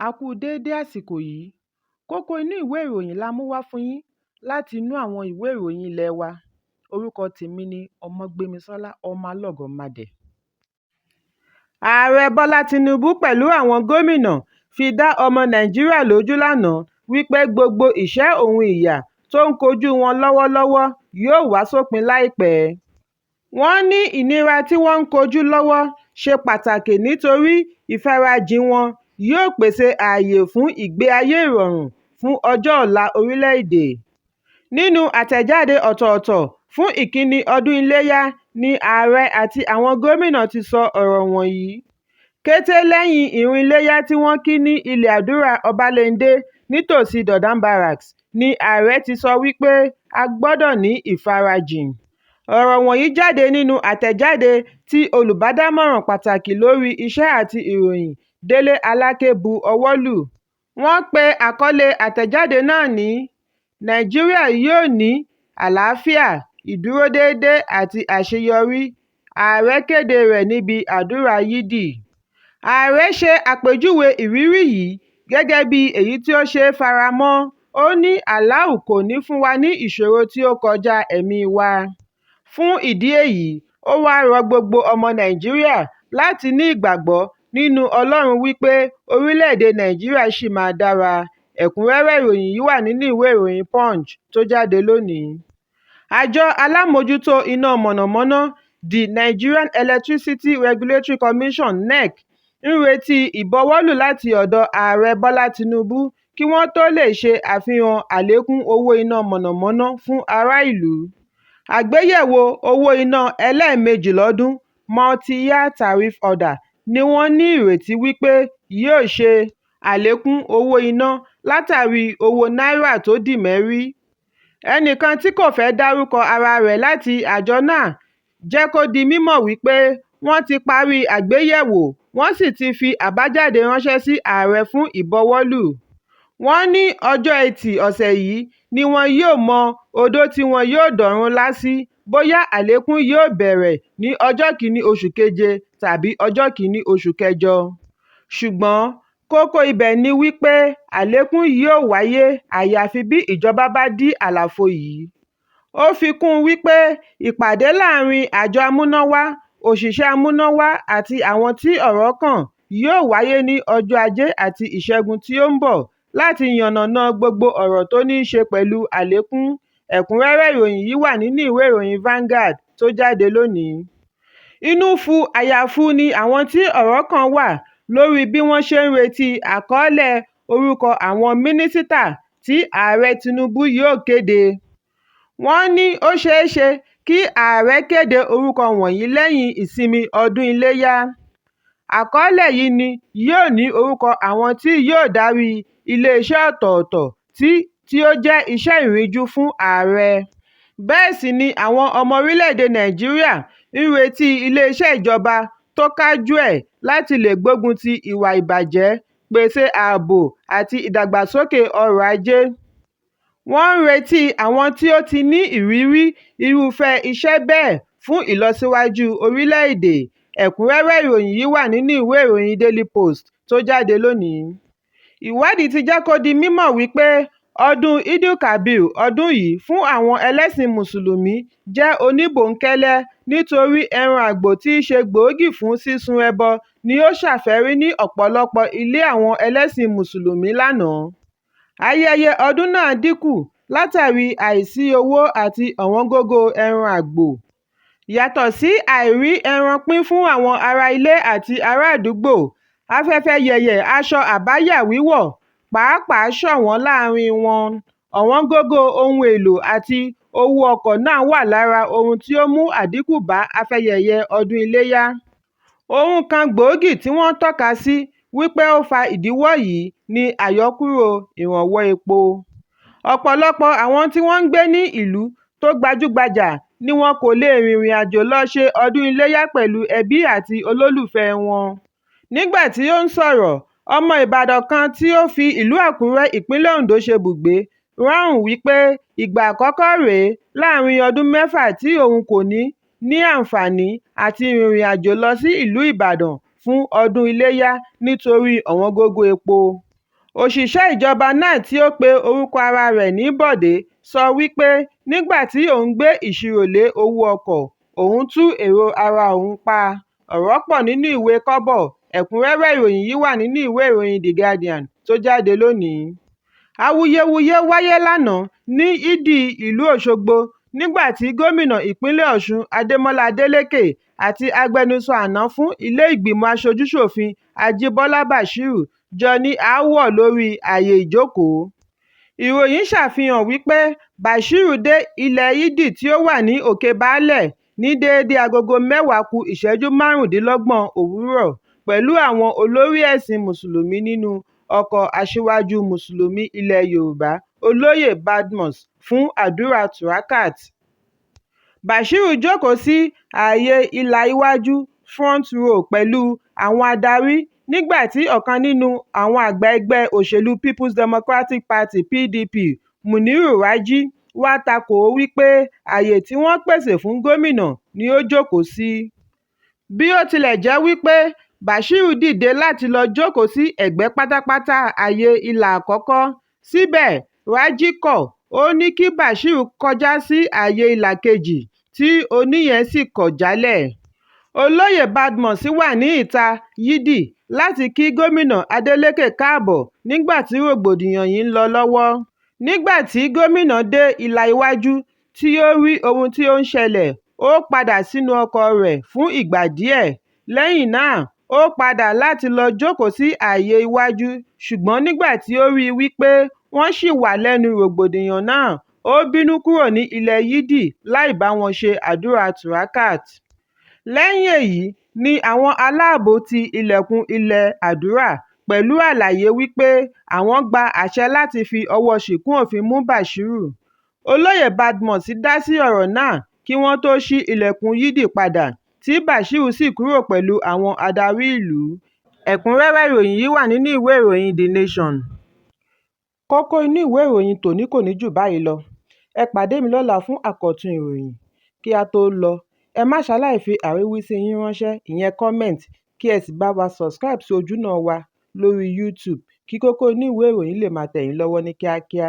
A kú déédé àsìkò yìí. Kókó inú ìwé ìròyìn la mú wá fún yín láti inú àwọn ìwé ìròyìn ilé wa. Orúkọ tèmi ni Ọmọgbémisọ́lá ọmọ Alọ́gọ̀madẹ̀. Ààrẹ Bọ́lá Tinubu pẹ̀lú àwọn gómìnà fi dá ọmọ Nàìjíríà lójú lánàá wípé gbogbo ìṣẹ́ òun ìyà tó ń kojú wọn lọ́wọ́lọ́wọ́ yóò wá sópin láìpẹ́. Wọ́n ní ìnira tí wọ́n ń kojú lọ́wọ́ ṣe pàtàkì nítorí ìfarajìn wọn yóò pèsè ààyè fún ìgbé ayé ìrọ̀rùn fún ọjọ́ ọ̀la orílẹ̀-èdè. Nínú àtẹ̀jáde ọ̀tọ̀ọ̀tọ̀ fún ìkíni ọdún iléyá ni ààrẹ àti àwọn gómìnà ti sọ ọ̀rọ̀ wọ̀nyí. Kété lẹ́yìn ìrun iléyá tí wọ́n kí ní ilẹ̀ àdúrà Ọbalẹ́ndé nítòsí Dodan Barracks ni ààrẹ ti sọ wípé a gbọ́dọ̀ ní ìfarajìn. Ọ̀rọ̀ wọ̀nyí jáde nínú àtẹ̀jáde tí olùbádámọ̀ràn pàtàkì lórí iṣẹ́ àti ìròyìn Délé Aláké bu ọwọ́ lù. Wọ́n pe àkọlé àtẹ̀jáde náà ní Nàìjíríà yóò ní àlàáfíà, ìdúródédé àti àṣeyọrí. Ààrẹ kéde rẹ̀ níbi àdúrà Yídì. Ààrẹ ṣe àpèjúwe ìrírí yìí gẹ́gẹ́ bí èyí tí ó ṣe é faramọ́. Ó ní Allahu kò ní fún wa ní ìṣòro tí ó kọjá ẹ̀mí wa. Fún ìdí èyí, ó wá rọ gbogbo ọmọ Nàìjíríà láti ní ìgbàgbọ́ nínú Ọlọ́run wípé orílẹ̀-èdè Nàìjíríà ṣì máa dára. Ẹ̀kúnrẹ́rẹ́ ìròyìn yìí wà nínú ìwé ìròyìn Punch tó jáde lónìí. Àjọ alámòjútó iná mọ̀nàmọ́ná the Nigerian Electricity Regulatory Commission (NEC) ń retí ìbọwọ́lù láti ọ̀dọ̀ Ààrẹ Bọ́lá Tinubu kí wọ́n tó lè ṣe àfihàn àlékún owó iná mọ̀nàmọ́ná fún ará ìlú. Àgbéyẹ̀wò owó iná ẹlẹ́ẹ̀mejì lọ́dún multi-year tariff order ni wọ́n ní ìrètí wípé yóò ṣe àlékún owó iná látàrí owó náírà tó dì mẹ́rí. Ẹnìkan tí kò fẹ́ dárúkọ ara rẹ̀ láti àjọ náà jẹ́ kó di mímọ̀ wípé wọ́n ti parí àgbéyẹ̀wò wọ́n sì ti fi àbájáde ránṣẹ́ sí ààrẹ fún ìbọwọ́lù. Wọ́n ní ọjọ́ Ẹtì ọ̀sẹ̀ yìí ni wọn yóò mọ odó tí wọn yóò dọ̀rùn lá sí, bóyá àlékún yóò bẹ̀rẹ̀ ní ọjọ́ kìíní oṣù keje tàbí ọjọ́ kìíní oṣù kẹjọ. Ṣùgbọ́n kókó ibẹ̀ ni wípé àlékún yóò wáyé àyàfi bí ìjọba bá dí àlàfo yìí. Ó fi kún un wípé ìpàdé láàrin àjọ amúnáwá, òṣìṣẹ́ amúnáwá àti àwọn tí ọ̀rọ̀ kàn yóò wáyé ní ọjọ́ Ajé àti Ìṣẹ́gun tí ó ń bọ̀ láti yànnàná gbogbo ọ̀rọ̀ tó ní í ṣe pẹ̀lú àlékún. Ẹ̀kúnrẹ́rẹ́ ìròyìn yìí wà nínú ìwé ìròyìn Vanguard tó jáde lónìí. Inú fu àyàfu ni àwọn tí ọ̀rọ̀ kàn wà lórí bí wọ́n ṣe ń retí àkọọ́lẹ̀ orúkọ àwọn mínísítà tí Ààrẹ Tinubu yóò kéde. Wọ́n ní ó ṣeé ṣe kí ààrẹ kéde orúkọ wọ̀nyí lẹ́yìn ìsinmi ọdún iléyá. Àkọọ́lẹ̀ yìí ni yóò ní orúkọ àwọn tí yóò darí iléeṣẹ́ ọ̀tọ̀ọ̀tọ̀ tí ó jẹ́ iṣẹ́ ìríjú fún ààrẹ. Bẹ́ẹ̀ sì ni àwọn ọmọ orílẹ̀-èdè Nàìjíríà ń retí iléeṣẹ́ ìjọba tó kájú ẹ̀ láti lè gbógun ti ìwà ìbàjẹ́, pèsè ààbò àti ìdàgbàsókè ọrọ̀ ajé. Wọ́n ń retí àwọn tí ó ti ní ìrírí irúfẹ́ iṣẹ́ bẹ́ẹ̀ fún ìlọsíwájú orílẹ̀-èdè. Ẹ̀kúnrẹ́rẹ́ ìròyìn yìí wà nínú ìwé ìròyìn Daily Post tó jáde lónìí. Ìwádìí ti jẹ́ kó di mímọ̀ wípé ọdún Eid-el-Kabir ọdún yìí fún àwọn ẹlẹ́sìn Mùsùlùmí jẹ́ oníbòńkẹ́lẹ́ nítorí ẹran àgbò tí í ṣe gbòógì fún sísun ẹbọ ni ó ṣàfẹ́rí ní ọ̀pọ̀lọpọ̀ ilé àwọn ẹlẹ́sìn Mùsùlùmí lánàá. Ayẹyẹ ọdún náà dínkù látàrí àìsí owó àti ọ̀wọ́ngógó ẹran àgbò. Yàtọ̀ sí àìrí ẹran pín fún àwọn ará ilé àti ará àdúgbò, afẹ́fẹ́ yẹ̀yẹ̀ aṣọ àbáyà wíwọ̀ pàápàá ṣọ̀wọ́n láàrin wọn. Ọ̀wọ́ngógó ohun èlò àti owó ọkọ̀ náà wà lára ohun tí ó mú àdínkù bá afẹ́yẹyẹ ọdún iléyá. Ohun kan gbòógì tí wọ́n tọ́ka sí wípé ó fa ìdíwọ́ yìí ni àyọkúrò ìrànwọ́ epo. Ọ̀pọ̀lọpọ̀ àwọn tí wọ́n ń gbé ní ìlú tó gbajúgbajà ni wọn kò lè rìnrìn àjò lọ ṣe ọdún iléyá pẹ̀lú ẹbí àti olólùfẹ́ wọn. Nígbà tí ó ń sọ̀rọ̀, ọmọ Ìbàdàn kan tí ó fi ìlú Àkúrẹ́ ìpínlẹ̀ Oǹdó ṣebùgbé ráhùn wípé ìgbà àkọ́kọ́ rèé láàrin ọdún 6 tí òun kò ní àǹfààní àti rìnrìn àjò lọ sí ìlú Ìbàdàn fún ọdún iléyá nítorí ọ̀wọ́ngógó epo. Òṣìṣẹ́ ìjọba náà tí ó pe orúkọ ara rẹ̀ ní Bọ̀dé sọ wípé nígbà tí òun gbé ìṣirò lé owó ọkọ̀, òun tú èrò ara òun pa. Ọ̀rọ̀ pọ̀ nínú ìwé kọ́bọ̀. Ẹ̀kúnrẹ́rẹ́ ìròyìn yìí wà nínú ìwé ìròyìn The Guardian tó jáde lónìí. Awuyewuye wáyé lánàá ní Ìdí ìlú Òṣogbo nígbà tí gómìnà ìpínlẹ̀ Ọ̀ṣun Adémọ́lá Adélékè àti agbẹnusọ àná fún ilé ìgbìmọ̀ aṣojú-ṣòfin Ajíbọ́lá Bàṣírù jọ ní aáwọ̀ lórí ààyè ìjókòó. Ìròyìn ṣàfihàn wípé Bàṣírù dé ilẹ̀ Ìdí tí ó wà ní Òkè Baálẹ̀ ní déédé agogo 10:25 òwúrọ̀ pẹ̀lú àwọn olórí ẹ̀sìn Mùsùlùmí nínú ọkọ̀ Aṣíwájú Mùsùlùmí ilẹ̀ Yorùbá Olóyè Badmus fún àdúrà Turakat. Bàṣírù jókòó sí ààyè ìlà iwájú front row pẹ̀lú àwọn adarí nígbà tí ọ̀kan nínú àwọn àgbà ẹgbẹ́ òṣèlú People's Democratic Party (PDP) Muniru Raji wá takò ó wípé ààyè tí wọ́n pèsè fún gómìnà ni ó jókòó sí. Bí ó tilẹ̀ jẹ́ wípé Bàṣírù dìde láti lọ jókòó sí ẹ̀gbẹ́ pátápátá ààyè ìlà àkọ́kọ́, síbẹ̀ Raji kọ̀, ó ní kí Bàṣírù kọjá sí ààyè ìlà kejì tí oníyẹn sì kọ̀ jálẹ̀. Olóyè Badmus wà ní ìta Yídì láti kí gómìnà Adeleke káàbọ̀ nígbà tí rògbòdìyàn yìí ń lọ lọ́wọ́. Nígbà tí gómìnà dé ìlà iwájú tí ó rí ohun tí ó ń ṣẹlẹ̀, ó padà sínú ọkọ̀ rẹ̀ fún ìgbà díẹ̀. Lẹ́yìn náà, ó padà láti lọ jókòó sí ààyè iwájú, ṣùgbọ́n nígbà tí ó rí wípé wọ́n ṣì wà lẹ́nu rògbòdìyàn náà, ó bínú kúrò ní ilẹ̀ Yídì láì bá wọn ṣe àdúrà Turakat. Lẹ́yìn èyí ni àwọn aláàbò ti ilẹ̀kùn ilé àdúrà pẹ̀lú àlàyé wípé àwọn gba àṣẹ láti fi ọwọ́ ṣìkún òfin mú Bàṣírù. Olóyè Badmus dá sí ọ̀rọ̀ náà kí wọ́n tó ṣí ilẹ̀kùn Yídì padà, tí Bàṣírù sì kúrò pẹ̀lú àwọn adarí ìlú. Ẹ̀kúnrẹ́rẹ́ ìròyìn yìí wà nínú ìwé ìròyìn The Nation. Kókó inú ìwé ìròyìn tòní kò ní jù báyìí lọ. Ẹ pàdé mi lọ́la fún àkọ́tún ìròyìn. Kí a tó lọ, ẹ má ṣaláì fi àríwísí yín ránṣẹ́, ìyẹn comment, kí ẹ sì bá wa subscribe sí ojúnà wa lórí YouTube kí Kókó Inú Ìwé Ìròyìn lè máa tẹ̀ yín lọ́wọ́ ní kíákíá.